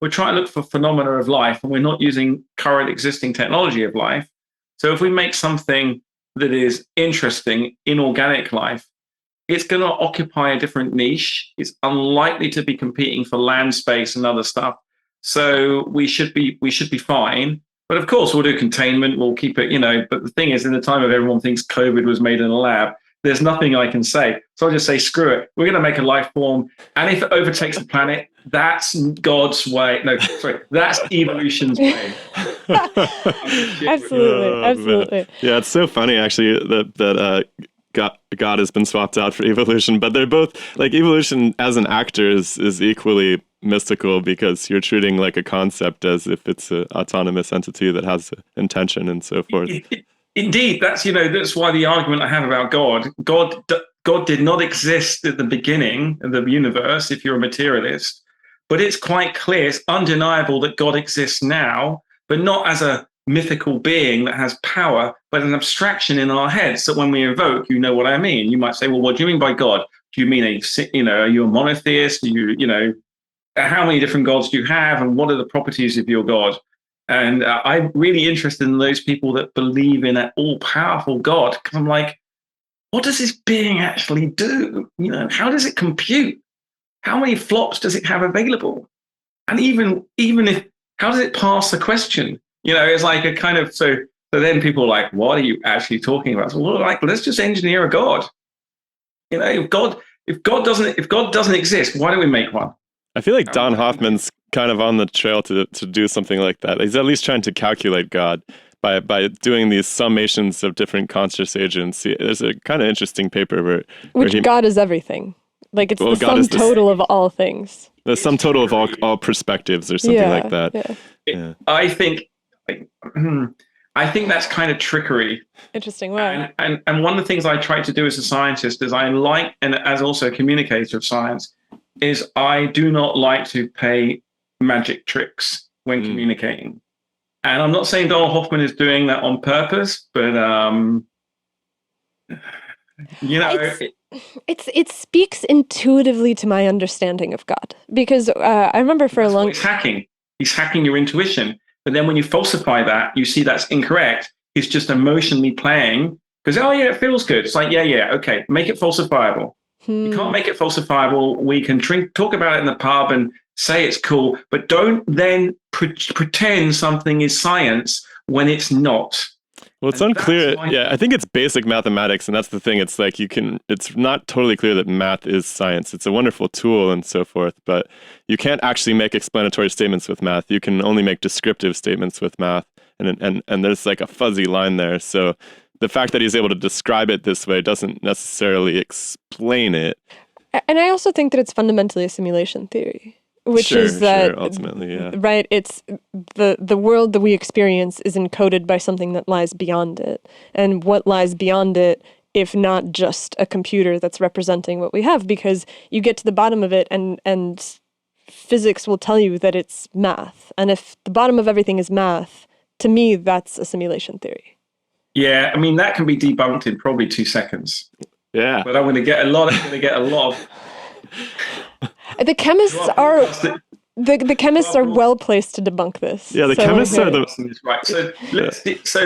we're trying to look for phenomena of life, and we're not using current existing technology of life. So if we make something that is interesting in organic life, it's going to occupy a different niche. It's unlikely to be competing for land space and other stuff. So we should be fine. But of course, we'll do containment. We'll keep it, But the thing is, in the time of everyone thinks COVID was made in a lab, there's nothing I can say. So I'll just say, screw it. We're going to make a life form. And if it overtakes the planet, that's God's way. No, sorry, that's evolution's way. Absolutely, absolutely. Yeah, it's so funny actually that God has been swapped out for evolution, but they're both like evolution as an actor is equally mystical because you're treating like a concept as if it's an autonomous entity that has intention and so forth. Indeed, that's why the argument I have about God did not exist at the beginning of the universe if you're a materialist, but it's quite clear, it's undeniable that God exists now, but not as a mythical being that has power, but an abstraction in our heads. So when we evoke, you know what I mean. You might say, well, what do you mean by God? Do you mean are you a monotheist? How many different gods do you have, and what are the properties of your God? And I'm really interested in those people that believe in an all-powerful God, because I'm like, what does this being actually do? How does it compute? How many flops does it have available? And even if, how does it pass the question? It's like a kind of, so then people are like, what are you actually talking about? So let's just engineer a God. If God doesn't exist, why don't we make one? I feel like Don Hoffman's kind of on the trail to do something like that. He's at least trying to calculate God by doing these summations of different conscious agents. There's a kind of interesting paper where God is everything. Like it's the sum total of all things. The sum total of all perspectives or something like that. Yeah. I think that's kind of trickery. Interesting. Wow. And one of the things I try to do as a scientist is and as also a communicator of science, is I do not like to play magic tricks when communicating. And I'm not saying Donald Hoffman is doing that on purpose, but it speaks intuitively to my understanding of God, because I remember for a long time he's hacking your intuition. But then when you falsify that, you see that's incorrect. He's just emotionally playing because, oh yeah, it feels good. It's like, yeah, okay, make it falsifiable. You can't make it falsifiable. We can talk about it in the pub and say it's cool, but don't then pretend something is science when it's not. Well, it's unclear. Yeah, I think it's basic mathematics, and that's the thing. It's like it's not totally clear that math is science. It's a wonderful tool and so forth, but you can't actually make explanatory statements with math. You can only make descriptive statements with math, and there's like a fuzzy line there. So the fact that he's able to describe it this way doesn't necessarily explain it. And I also think that it's fundamentally a simulation theory. Which is that, ultimately, yeah. Right, it's the world that we experience is encoded by something that lies beyond it. And what lies beyond it, if not just a computer that's representing what we have, because you get to the bottom of it and physics will tell you that it's math. And if the bottom of everything is math, to me, that's a simulation theory. Yeah, I mean, that can be debunked in probably 2 seconds. Yeah. But I'm going to get a lot of... The chemists are the chemists are well placed to debunk this. Yeah, the chemists are the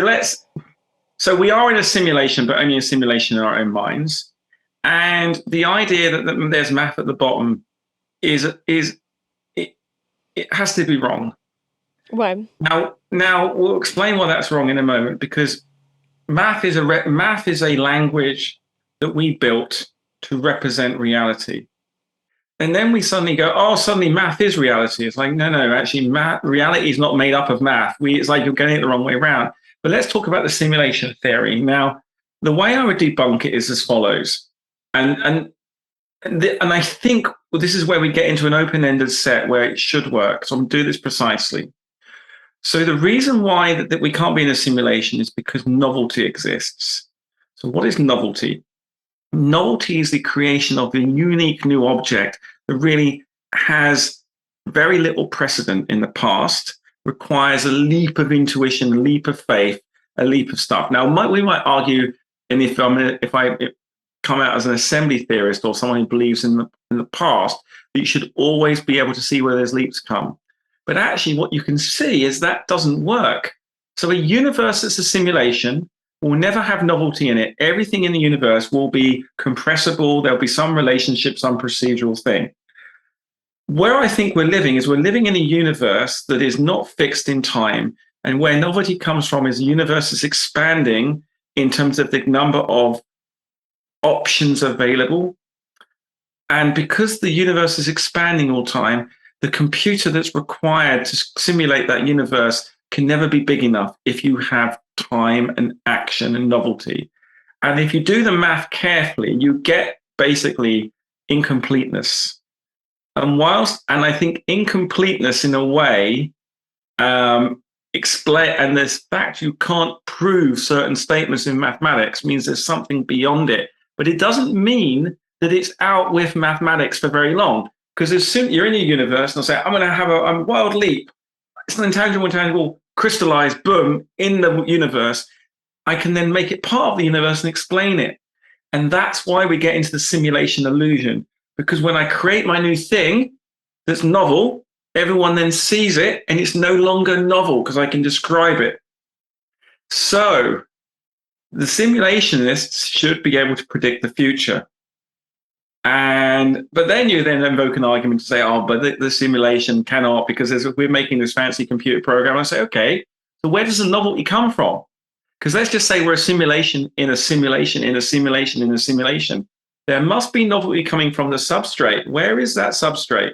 right. So we are in a simulation, but only a simulation in our own minds. And the idea that there's math at the bottom it has to be wrong. Why? Now we'll explain why that's wrong in a moment, because math is a language that we built to represent reality. And then we suddenly go, oh, suddenly math is reality. It's like, no, actually, reality is not made up of math. It's like you're getting it the wrong way around. But let's talk about the simulation theory. Now, the way I would debunk it is as follows. And I think this is where we get into an open-ended set where it should work. So I'm going to do this precisely. So the reason why that we can't be in a simulation is because novelty exists. So what is novelty? Novelty is the creation of a unique new object that really has very little precedent in the past, requires a leap of intuition, a leap of faith, a leap of stuff. Now, we might argue, and if I come out as an assembly theorist or someone who believes in the past, that you should always be able to see where those leaps come. But actually, what you can see is that doesn't work. So a universe that's a simulation will never have novelty in it. Everything in the universe will be compressible. There'll be some relationship, some procedural thing. Where I think we're living is we're living in a universe that is not fixed in time. And where novelty comes from is the universe is expanding in terms of the number of options available. And because the universe is expanding all the time, the computer that's required to simulate that universe can never be big enough if you have time and action and novelty. And if you do the math carefully, you get basically incompleteness. And I think incompleteness in a way explain, and this fact you can't prove certain statements in mathematics means there's something beyond it. But it doesn't mean that it's out with mathematics for very long. Because as soon you're in a universe, and I'll say, I'm going to have a wild leap. It's an intangible, crystallized, boom, in the universe. I can then make it part of the universe and explain it. And that's why we get into the simulation illusion. Because when I create my new thing that's novel, everyone then sees it and it's no longer novel because I can describe it. So the simulationists should be able to predict the future. But then you then invoke an argument to say, oh, but the simulation cannot, because we're making this fancy computer program. I say, okay, so where does the novelty come from? Because let's just say we're a simulation in a simulation in a simulation in a simulation. There must be novelty coming from the substrate. Where is that substrate?